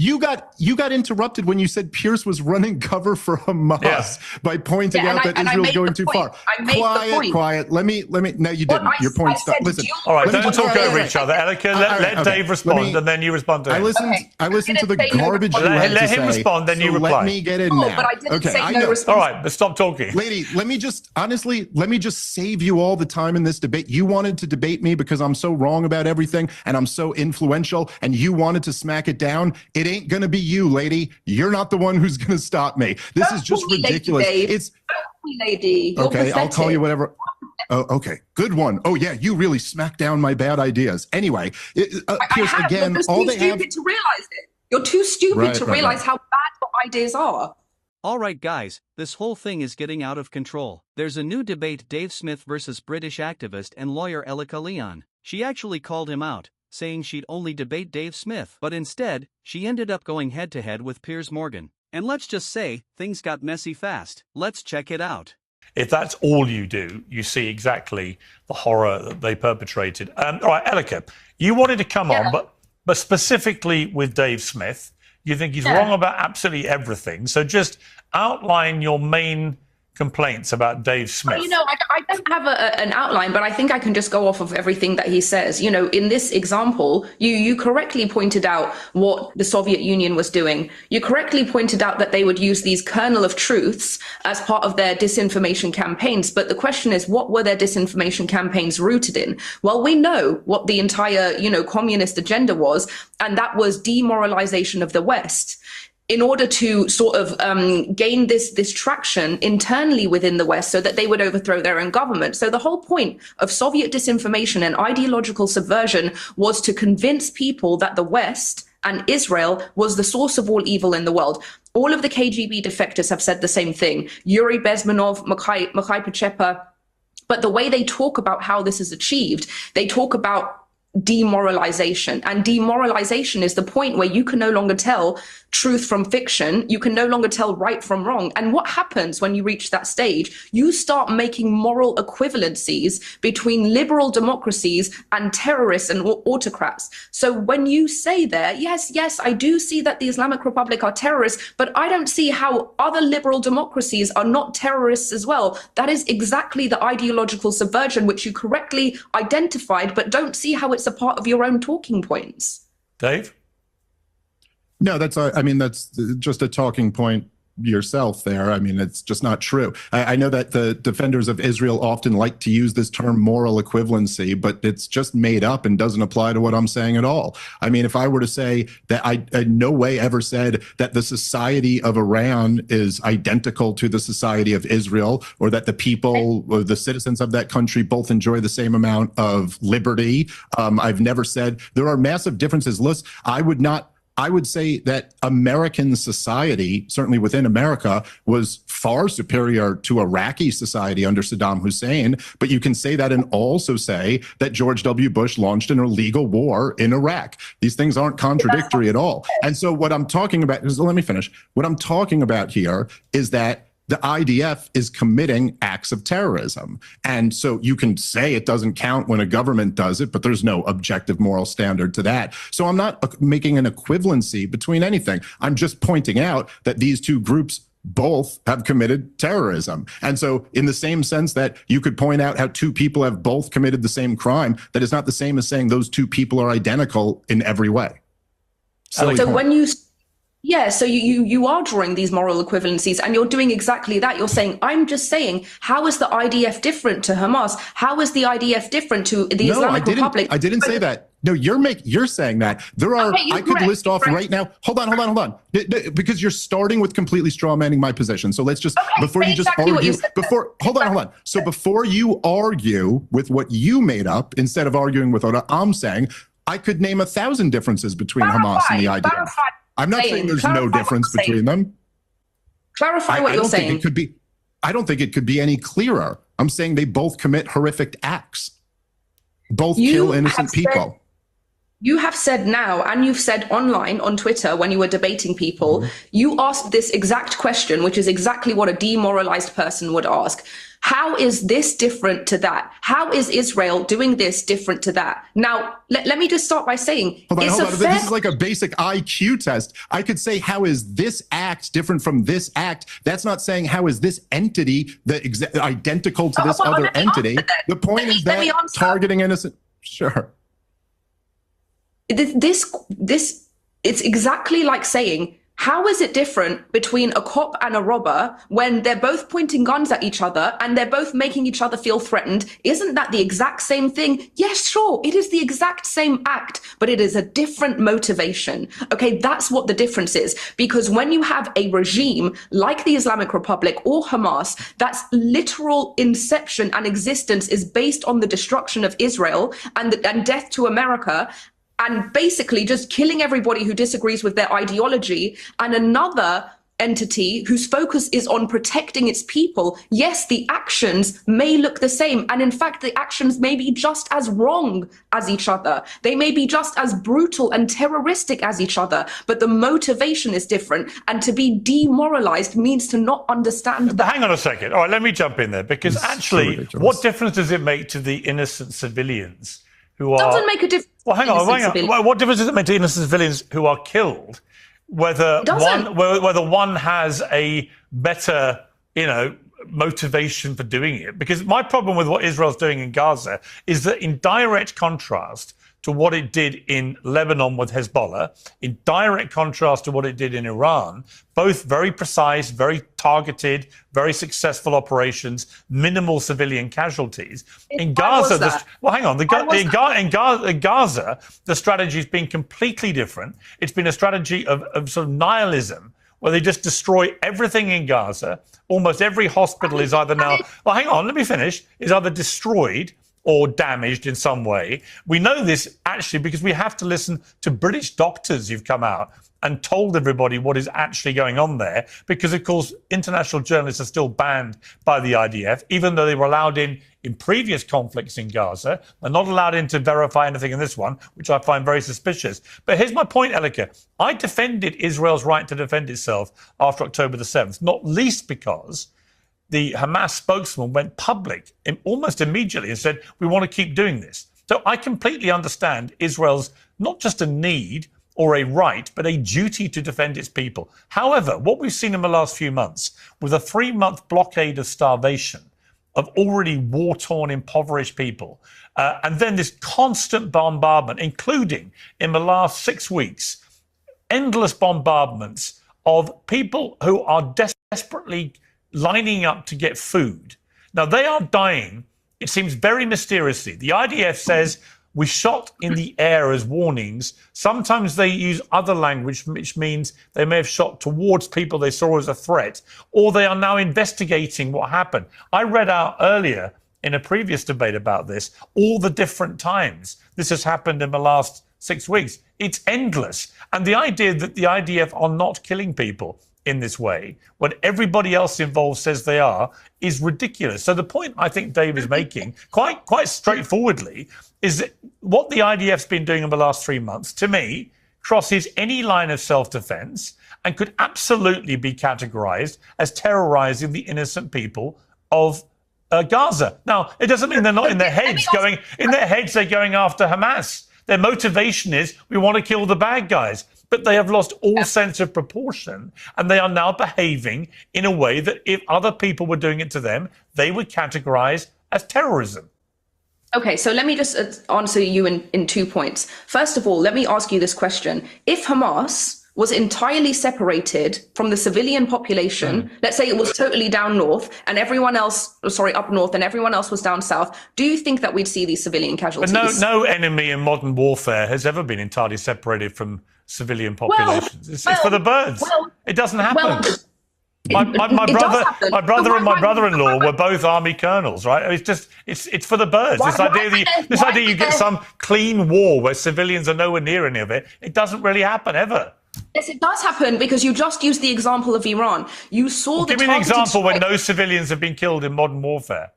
you got interrupted when you said Piers was running cover for Hamas by pointing out that Israel's going too far. Quiet. Let me. No, you didn't. Your point. Listen. All right, don't talk over each other. Erica, let Dave respond, and then you respond to him. I listened to the garbage you had to say. Let him respond, then you reply. Let me get in now. But I didn't say no response. All right, but stop talking. Lady, let me just save you all the time in this debate. You wanted to debate me because I'm so wrong about everything and I'm so influential, and you wanted to smack it down. It ain't going to be you, lady. You're not the one who's going to stop me. This is just ridiculous. It's lady. Okay, I'll call you whatever. Oh, okay, good one. Oh yeah, you really smacked down my bad ideas. Anyway, Piers, again, all they have. To realize it. You're too stupid to realize how bad your ideas are. All right, guys, this whole thing is getting out of control. There's a new debate: Dave Smith versus British activist and lawyer Erica Lebon. She actually called him out, saying she'd only debate Dave Smith, but instead, she ended up going head-to-head with Piers Morgan. And let's just say, things got messy fast. Let's check it out. If that's all you do, you see exactly the horror that they perpetrated. All right, Erica, you wanted to come on, but specifically with Dave Smith, you think he's wrong about absolutely everything. So just outline your main complaints about Dave Smith. I don't have an outline, but I think I can just go off of everything that he says. In this example, you correctly pointed out what the Soviet Union was doing. You correctly pointed out that they would use these kernel of truths as part of their disinformation campaigns. But the question is, what were their disinformation campaigns rooted in? Well, we know what the entire, communist agenda was, and that was demoralization of the West, in order to sort of gain this traction internally within the West so that they would overthrow their own government. So the whole point of Soviet disinformation and ideological subversion was to convince people that the West and Israel was the source of all evil in the world. All of the KGB defectors have said the same thing. Yuri Bezmenov, Mikhail Pachepa. But the way they talk about how this is achieved, they talk about demoralization, and demoralization is the point where you can no longer tell truth from fiction. You can no longer tell right from wrong. And what happens when you reach that stage? You start making moral equivalencies between liberal democracies and terrorists and autocrats. So when you say there, yes, I do see that the Islamic Republic are terrorists, but I don't see how other liberal democracies are not terrorists as well. That is exactly the ideological subversion which you correctly identified, but don't see how it's a part of your own talking points. Dave? No, that's just a talking point yourself there. It's just not true. I know that the defenders of Israel often like to use this term moral equivalency, but it's just made up and doesn't apply to what I'm saying at all. If I were to say that I in no way ever said that the society of Iran is identical to the society of Israel, or that the people or the citizens of that country both enjoy the same amount of liberty. I've never said there are massive differences. Listen, I would say that American society, certainly within America, was far superior to Iraqi society under Saddam Hussein. But you can say that and also say that George W. Bush launched an illegal war in Iraq. These things aren't contradictory at all. And so what I'm talking about is, let me finish. What I'm talking about here is that the IDF is committing acts of terrorism. And so you can say it doesn't count when a government does it, but there's no objective moral standard to that. So I'm not making an equivalency between anything. I'm just pointing out that these two groups both have committed terrorism. And so in the same sense that you could point out how two people have both committed the same crime, that is not the same as saying those two people are identical in every way. So when you... Yeah, so you are drawing these moral equivalencies, and you're doing exactly that. You're saying, I'm just saying, how is the IDF different to Hamas? How is the IDF different to the Islamic Republic? I didn't say that. No, you're saying that. There are, I could list off right now. Hold on. Because you're starting with completely strawmanning my position. So let's just, before you just argue, hold on. So before you argue with what you made up, instead of arguing with what I'm saying, I could name 1,000 differences between Hamas and the IDF. I'm not saying there's no difference between them. Clarify what you're saying. I don't think it could be any clearer. I'm saying they both commit horrific acts. Both kill innocent people. You have said now, and you've said online on Twitter when you were debating people, you asked this exact question, which is exactly what a demoralized person would ask. How is this different to that? How is Israel doing this different to that? Now, let me just start by saying, hold on. This is like a basic IQ test. I could say, how is this act different from this act? That's not saying how is this entity identical to this other entity. The point is that targeting innocent. Sure. This it's exactly like saying, how is it different between a cop and a robber when they're both pointing guns at each other and they're both making each other feel threatened? Isn't that the exact same thing? Yes, sure, it is the exact same act, but it is a different motivation. Okay, that's what the difference is. Because when you have a regime like the Islamic Republic or Hamas, that's literal inception and existence is based on the destruction of Israel and death to America, and basically just killing everybody who disagrees with their ideology, and another entity whose focus is on protecting its people. Yes, the actions may look the same. And in fact, the actions may be just as wrong as each other. They may be just as brutal and terroristic as each other, but the motivation is different. And to be demoralized means to not understand. But hang on a second. All right, let me jump in there, because actually, what difference does it make to the innocent civilians who are... Doesn't make a difference. Well, hang on. What difference does it make to innocent civilians who are killed, whether one has a better, motivation for doing it? Because my problem with what Israel's doing in Gaza is that, in direct contrast to what it did in Lebanon with Hezbollah, in direct contrast to what it did in Iran, both very precise, very targeted, very successful operations, minimal civilian casualties. In Gaza, in Gaza, the strategy has been completely different. It's been a strategy of sort of nihilism, where they just destroy everything in Gaza. Almost every hospital is either now... Well, hang on, let me finish. Is either destroyed or damaged in some way. We know this actually because we have to listen to British doctors who've come out and told everybody what is actually going on there, because, of course, international journalists are still banned by the IDF, even though they were allowed in previous conflicts in Gaza. They're not allowed in to verify anything in this one, which I find very suspicious. But here's my point, Erica. I defended Israel's right to defend itself after October the 7th, not least because the Hamas spokesman went public almost immediately and said, we want to keep doing this. So I completely understand Israel's not just a need or a right, but a duty to defend its people. However, what we've seen in the last few months, with a 3-month blockade of starvation of already war-torn, impoverished people, and then this constant bombardment, including in the last 6 weeks, endless bombardments of people who are desperately lining up to get food. Now, they are dying, it seems, very mysteriously. The IDF says we shot in the air as warnings. Sometimes they use other language, which means they may have shot towards people they saw as a threat, or they are now investigating what happened. I read out earlier in a previous debate about this, all the different times this has happened in the last 6 weeks. It's endless. And the idea that the IDF are not killing people in this way, when everybody else involved says they are, is ridiculous. So the point I think Dave is making, quite straightforwardly, is that what the IDF's been doing in the last 3 months, to me, crosses any line of self-defense and could absolutely be categorized as terrorizing the innocent people of Gaza. Now, it doesn't mean they're not in their heads going, they're going after Hamas. Their motivation is, we want to kill the bad guys. But they have lost all sense of proportion, and they are now behaving in a way that if other people were doing it to them, they would categorize as terrorism. Okay, so let me just answer you in 2 points. First of all, let me ask you this question. If Hamas was entirely separated from the civilian population, let's say it was totally down north and everyone else, up north and everyone else was down south, do you think that we'd see these civilian casualties? But no enemy in modern warfare has ever been entirely separated from civilian populations. It's for the birds. It doesn't happen. My brother and my brother-in-law were both army colonels, right? It's for the birds. This idea you get some clean war where civilians are nowhere near any of it, it doesn't really happen ever. Yes, it does happen, because you just used the example of Iran. You saw Give me an example when no civilians have been killed in modern warfare.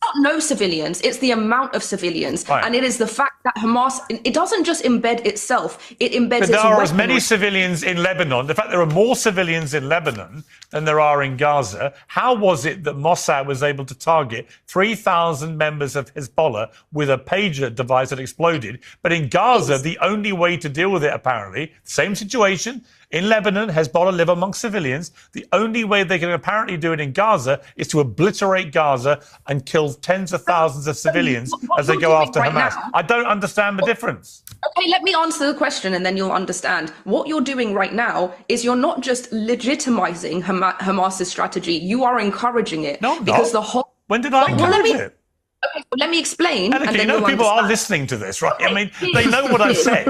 not no civilians, it's the amount of civilians. Right. And it is the fact that Hamas, it doesn't just embed itself, it embeds its But there are as weaponry. many civilians in Lebanon. In fact, there are more civilians in Lebanon than there are in Gaza. How was it that Mossad was able to target 3,000 members of Hezbollah with a pager device that exploded? But in Gaza, the only way to deal with it, apparently, same situation. In Lebanon, Hezbollah live amongst civilians. The only way they can apparently do it in Gaza is to obliterate Gaza and kill tens of thousands of civilians what as they you're go doing after right Hamas. now- I don't understand the difference. Okay, let me answer the question and then you'll understand. What you're doing right now is you're not just legitimizing Hamas's strategy, you are encouraging it. No, I'm because not. the whole. When did I encourage it? Okay, well, let me explain. Erica, and you then know you'll people are understand. listening to this, right? I mean, Piers, they know what I've said.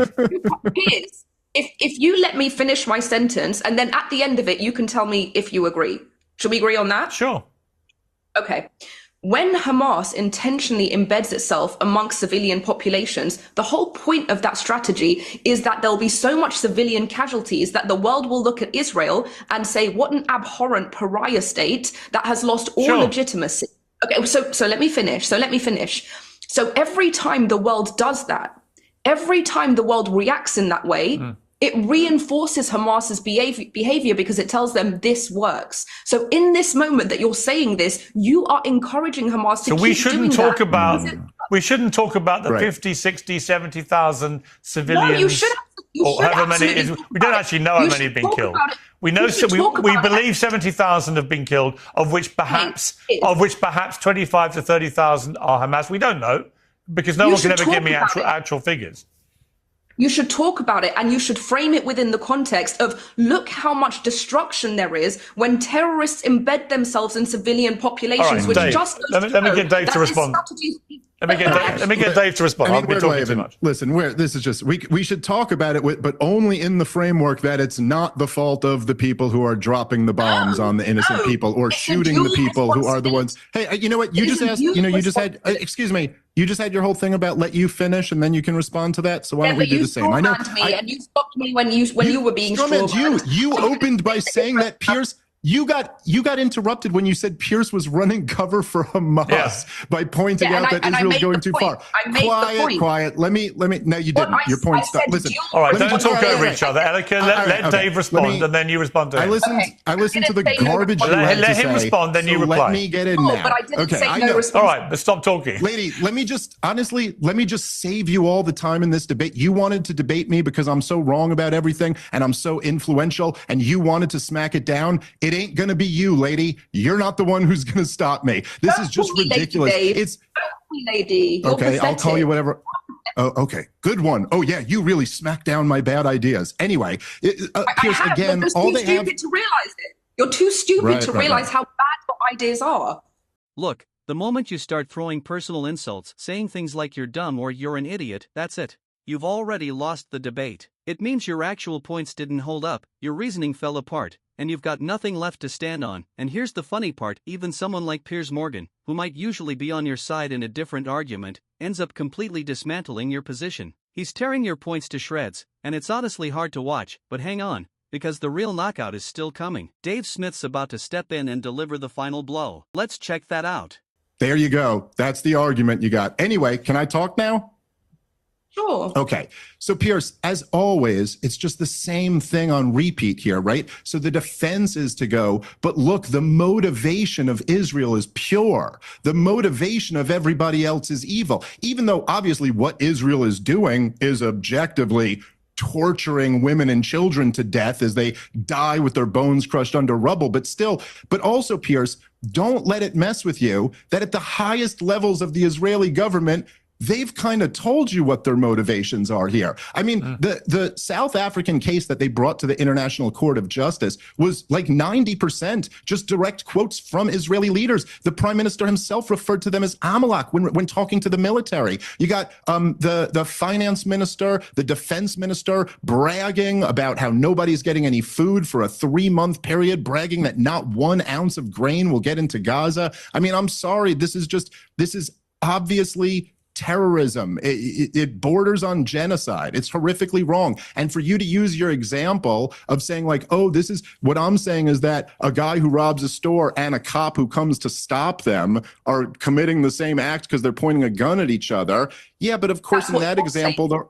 Piers, if you let me finish my sentence and then at the end of it, you can tell me if you agree. Should we agree on that? Sure. Okay. When Hamas intentionally embeds itself amongst civilian populations, the whole point of that strategy is that there'll be so much civilian casualties that the world will look at Israel and say, what an abhorrent pariah state that has lost all Sure. legitimacy. Okay, so let me finish. So every time the world does that, every time the world reacts in that way, it reinforces Hamas's behavior because it tells them this works. So in this moment that you're saying this, you are encouraging Hamas to So keep we shouldn't doing talk that. about we shouldn't talk about the Right. 50, 60, 70,000 civilians. No, you should. Or however many it is. We don't actually know how many have been killed. We know we believe 70,000 have been killed, of which perhaps 25 to 30,000 are Hamas. We don't know because no You one can should ever give me talk about actual figures. You should talk about it and you should frame it within the context of look how much destruction there is when terrorists embed themselves in civilian populations, All right, which Dave, just goes let me to get show Dave to that this respond. strategy- Let me get Dave to respond. I I've mean, been talking too Levin, much. listen, this is just we should talk about it, but only in the framework that it's not the fault of the people who are dropping the bombs on the innocent people or it's a shooting the dual people who are the ones. Hey, you know what? You It just is a asked. dual You just had. responsibility. Excuse me. You just had your whole thing about let you finish and then you can respond to that. So why don't we but do you the same? I know. strawmanned me and you stopped me when you were being strawmanned strawmanned. you opened by saying that Pierce. You got interrupted when you said Pierce was running cover for Hamas by pointing Yeah, out and that I Israel's made going the too point. far. I made the point. Quiet. Let me. No, you didn't. Your I point stopped. said Listen. dual All right, Let me don't just- talk over right. each other. Erica, All let right, okay. Dave respond and then you respond to him. I listened to the didn't say no garbage you response. had Let to him say, respond, then you so reply. Let me get in No, now. but I didn't Okay, say I no know. response. All right, but stop talking. Lady, let me just save you all the time in this debate. You wanted to debate me because I'm so wrong about everything and I'm so influential and you wanted to smack it down. It ain't going to be you, lady. You're not the one who's going to stop me. This Don't is just call me lady, ridiculous. Dave. It's Don't call me lady. You're okay. I'll call you pathetic. whatever. Oh, okay. Good one. Oh, yeah. You really smacked down my bad ideas. Anyway, Pierce, I have, again, but all you're they too have. stupid to realize it. You're too stupid to Right. realize how bad your ideas are. Look, the moment you start throwing personal insults, saying things like you're dumb or you're an idiot, that's it. You've already lost the debate. It means your actual points didn't hold up, your reasoning fell apart, and you've got nothing left to stand on. And here's the funny part, even someone like Piers Morgan, who might usually be on your side in a different argument, ends up completely dismantling your position. He's tearing your points to shreds, and it's honestly hard to watch, but hang on, because the real knockout is still coming. Dave Smith's about to step in and deliver the final blow. Let's check that out. There you go. That's the argument you got. Anyway, can I talk now? Sure. Okay. So, Pierce, as always, it's just the same thing on repeat here, right? So the defense is to go, but look, the motivation of Israel is pure. The motivation of everybody else is evil, even though obviously what Israel is doing is objectively torturing women and children to death as they die with their bones crushed under rubble. But still, but also, Pierce, don't let it mess with you that at the highest levels of the Israeli government, they've kind of told you what their motivations are here. I mean, the South African case that they brought to the International Court of Justice was like 90% just direct quotes from Israeli leaders. The prime minister himself referred to them as Amalek when talking to the military. You got the finance minister, the defense minister bragging about how nobody's getting any food for a 3-month period, bragging that not 1 ounce of grain will get into Gaza. I mean, I'm sorry. This is obviously terrorism. It borders on genocide. It's horrifically wrong. And for you to use your example of saying like, oh, this is what I'm saying is that a guy who robs a store and a cop who comes to stop them are committing the same act because they're pointing a gun at each other. Yeah, but of course, in that example, they're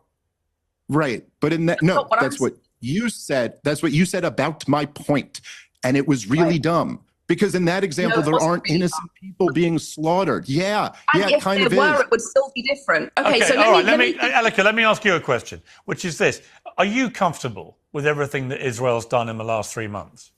right. But in that, no, that's what you said. That's what you said about my point. And it was really dumb. Because in that example, there aren't innocent people being slaughtered. Yeah, and it kind of is. If there were, it would still be different. Okay, so Erica, let me ask you a question, which is this. Are you comfortable with everything that Israel's done in the last 3 months?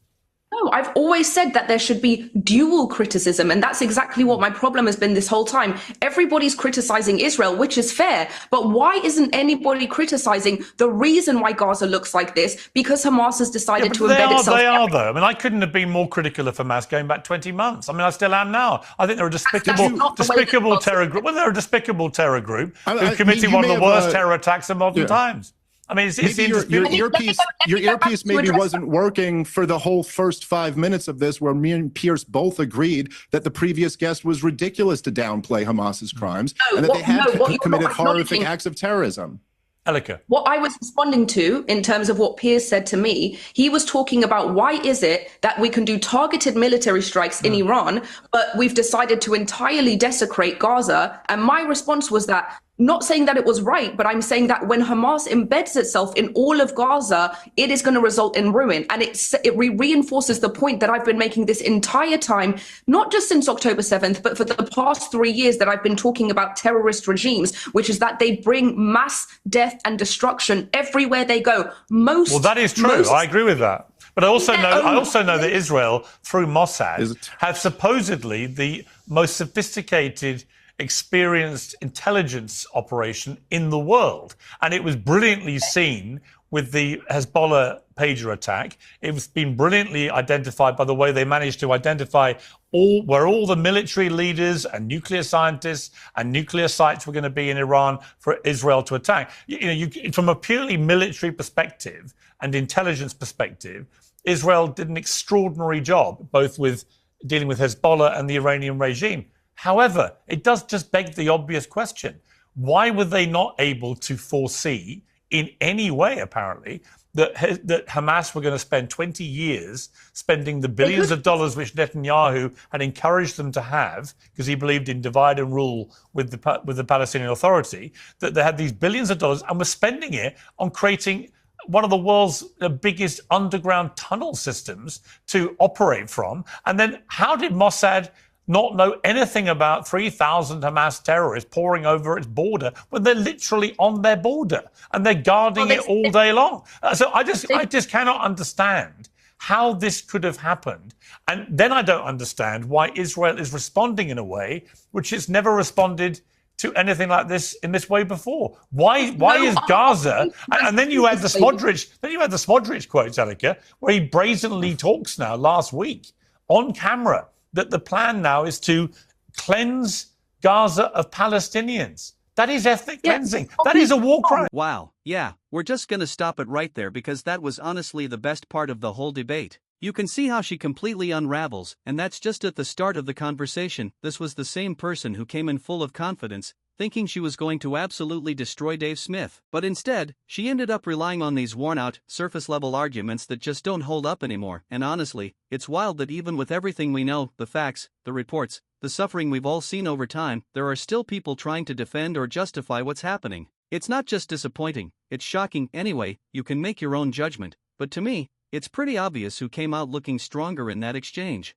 No, I've always said that there should be dual criticism, and that's exactly what my problem has been this whole time. Everybody's criticizing Israel, which is fair, but why isn't anybody criticizing the reason why Gaza looks like this? Because Hamas has decided to embed itself. They are, though. I mean, I couldn't have been more critical of Hamas going back 20 months. I mean, I still am now. I think they're a despicable terror group. Well, they're a despicable terror group who committed one of the worst terror attacks of modern times. I mean, your earpiece maybe wasn't working for the whole first 5 minutes of this, where me and Piers both agreed that the previous guest was ridiculous to downplay Hamas's crimes and that they had committed horrific acts of terrorism. Erica. What I was responding to in terms of what Piers said to me, he was talking about why is it that we can do targeted military strikes in Iran, but we've decided to entirely desecrate Gaza. And my response was that, not saying that it was right, but I'm saying that when Hamas embeds itself in all of Gaza, it is going to result in ruin. And it reinforces the point that I've been making this entire time, not just since October 7th, but for the past 3 years that I've been talking about terrorist regimes, which is that they bring mass death and destruction everywhere they go. Well, that is true. I agree with that. But I also know that Israel, through Mossad, has supposedly the most sophisticated, experienced intelligence operation in the world. And it was brilliantly seen with the Hezbollah pager attack. It's been brilliantly identified by the way they managed to identify where all the military leaders and nuclear scientists and nuclear sites were going to be in Iran for Israel to attack. From a purely military perspective and intelligence perspective, Israel did an extraordinary job, both with dealing with Hezbollah and the Iranian regime. However, it does just beg the obvious question. Why were they not able to foresee in any way, apparently, that Hamas were going to spend 20 years spending the billions of dollars which Netanyahu had encouraged them to have, because he believed in divide and rule with the Palestinian Authority, that they had these billions of dollars and were spending it on creating one of the world's biggest underground tunnel systems to operate from. And then how did Mossad not know anything about 3,000 Hamas terrorists pouring over its border when they're literally on their border and they're guarding it all day long? So I just cannot understand how this could have happened. And then I don't understand why Israel is responding in a way which it's never responded to anything like this in this way before. Why is Gaza? And then you had the Smodrich quotes, Erica, where he brazenly talks now last week on camera that the plan now is to cleanse Gaza of Palestinians. That is ethnic cleansing. That is a war crime. Wow, yeah, we're just gonna stop it right there because that was honestly the best part of the whole debate. You can see how she completely unravels, and that's just at the start of the conversation. This was the same person who came in full of confidence, thinking she was going to absolutely destroy Dave Smith. But instead, she ended up relying on these worn-out, surface-level arguments that just don't hold up anymore. And honestly, it's wild that even with everything we know, the facts, the reports, the suffering we've all seen over time, there are still people trying to defend or justify what's happening. It's not just disappointing, it's shocking. Anyway, you can make your own judgment, but to me, it's pretty obvious who came out looking stronger in that exchange.